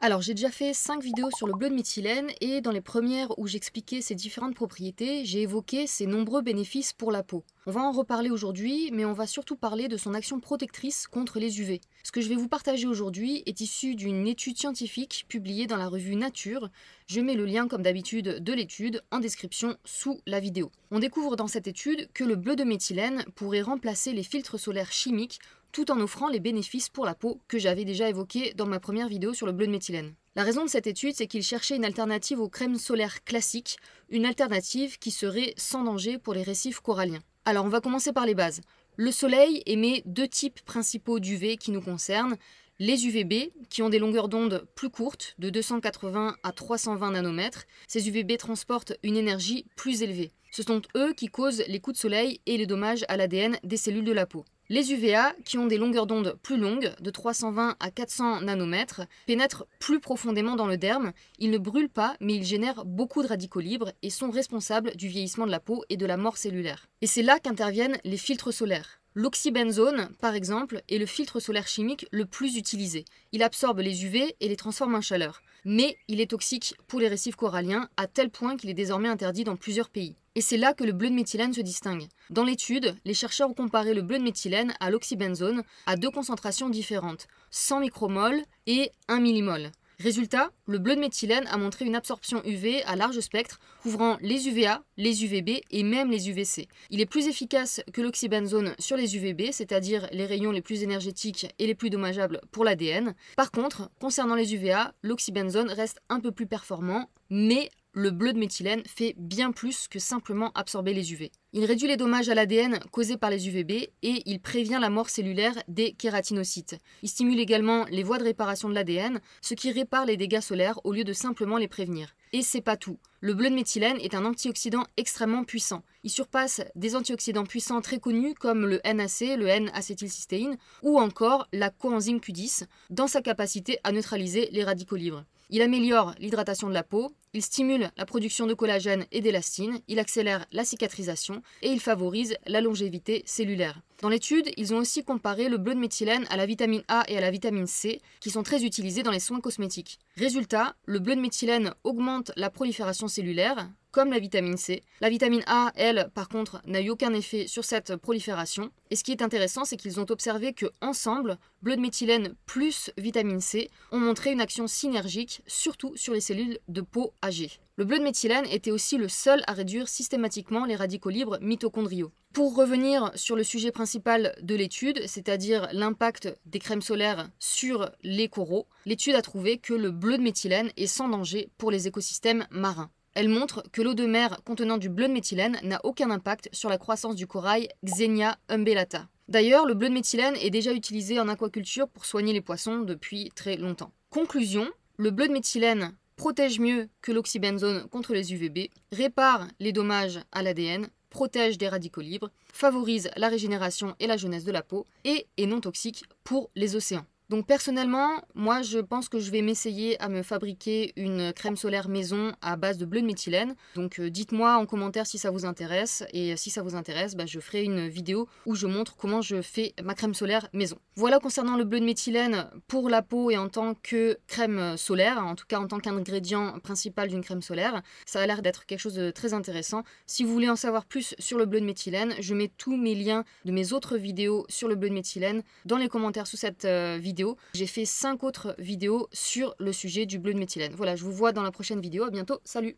Alors, j'ai déjà fait 5 vidéos sur le bleu de méthylène et dans les premières où j'expliquais ses différentes propriétés, j'ai évoqué ses nombreux bénéfices pour la peau. On va en reparler aujourd'hui, mais on va surtout parler de son action protectrice contre les UV. Ce que je vais vous partager aujourd'hui est issu d'une étude scientifique publiée dans la revue Nature. Je mets le lien comme d'habitude de l'étude en description sous la vidéo. On découvre dans cette étude que le bleu de méthylène pourrait remplacer les filtres solaires chimiques tout en offrant les bénéfices pour la peau que j'avais déjà évoqués dans ma première vidéo sur le bleu de méthylène. La raison de cette étude, c'est qu'il cherchait une alternative aux crèmes solaires classiques, une alternative qui serait sans danger pour les récifs coralliens. Alors on va commencer par les bases. Le soleil émet deux types principaux d'UV qui nous concernent, les UVB, qui ont des longueurs d'onde plus courtes, de 280 à 320 nanomètres. Ces UVB transportent une énergie plus élevée. Ce sont eux qui causent les coups de soleil et les dommages à l'ADN des cellules de la peau. Les UVA, qui ont des longueurs d'onde plus longues, de 320 à 400 nanomètres, pénètrent plus profondément dans le derme. Ils ne brûlent pas, mais ils génèrent beaucoup de radicaux libres et sont responsables du vieillissement de la peau et de la mort cellulaire. Et c'est là qu'interviennent les filtres solaires. L'oxybenzone, par exemple, est le filtre solaire chimique le plus utilisé. Il absorbe les UV et les transforme en chaleur. Mais il est toxique pour les récifs coralliens à tel point qu'il est désormais interdit dans plusieurs pays. Et c'est là que le bleu de méthylène se distingue. Dans l'étude, les chercheurs ont comparé le bleu de méthylène à l'oxybenzone à deux concentrations différentes, 100 micromoles et 1 millimol. Résultat, le bleu de méthylène a montré une absorption UV à large spectre, couvrant les UVA, les UVB et même les UVC. Il est plus efficace que l'oxybenzone sur les UVB, c'est-à-dire les rayons les plus énergétiques et les plus dommageables pour l'ADN. Par contre, concernant les UVA, l'oxybenzone reste un peu plus performant, mais le bleu de méthylène fait bien plus que simplement absorber les UV. Il réduit les dommages à l'ADN causés par les UVB et il prévient la mort cellulaire des kératinocytes. Il stimule également les voies de réparation de l'ADN, ce qui répare les dégâts solaires au lieu de simplement les prévenir. Et c'est pas tout. Le bleu de méthylène est un antioxydant extrêmement puissant. Il surpasse des antioxydants puissants très connus comme le NAC, le N-acétylcystéine, ou encore la coenzyme Q10, dans sa capacité à neutraliser les radicaux libres. Il améliore l'hydratation de la peau, il stimule la production de collagène et d'élastine, il accélère la cicatrisation et il favorise la longévité cellulaire. Dans l'étude, ils ont aussi comparé le bleu de méthylène à la vitamine A et à la vitamine C, qui sont très utilisées dans les soins cosmétiques. Résultat, le bleu de méthylène augmente la prolifération cellulaire, comme la vitamine C. La vitamine A, elle, par contre, n'a eu aucun effet sur cette prolifération. Et ce qui est intéressant, c'est qu'ils ont observé que ensemble, bleu de méthylène plus vitamine C ont montré une action synergique, surtout sur les cellules de peau âgées. Le bleu de méthylène était aussi le seul à réduire systématiquement les radicaux libres mitochondriaux. Pour revenir sur le sujet principal de l'étude, c'est-à-dire l'impact des crèmes solaires sur les coraux, l'étude a trouvé que le bleu de méthylène est sans danger pour les écosystèmes marins. Elle montre que l'eau de mer contenant du bleu de méthylène n'a aucun impact sur la croissance du corail Xenia umbellata. D'ailleurs, le bleu de méthylène est déjà utilisé en aquaculture pour soigner les poissons depuis très longtemps. Conclusion, le bleu de méthylène protège mieux que l'oxybenzone contre les UVB, répare les dommages à l'ADN, protège des radicaux libres, favorise la régénération et la jeunesse de la peau et est non toxique pour les océans. Donc personnellement, moi je pense que je vais m'essayer à me fabriquer une crème solaire maison à base de bleu de méthylène. Donc dites-moi en commentaire si ça vous intéresse. Et si ça vous intéresse, je ferai une vidéo où je montre comment je fais ma crème solaire maison. Voilà concernant le bleu de méthylène pour la peau et en tant que crème solaire, en tout cas en tant qu'ingrédient principal d'une crème solaire. Ça a l'air d'être quelque chose de très intéressant. Si vous voulez en savoir plus sur le bleu de méthylène, je mets tous mes liens de mes autres vidéos sur le bleu de méthylène dans les commentaires sous cette vidéo. J'ai fait 5 autres vidéos sur le sujet du bleu de méthylène. Voilà, je vous vois dans la prochaine vidéo. À bientôt. Salut!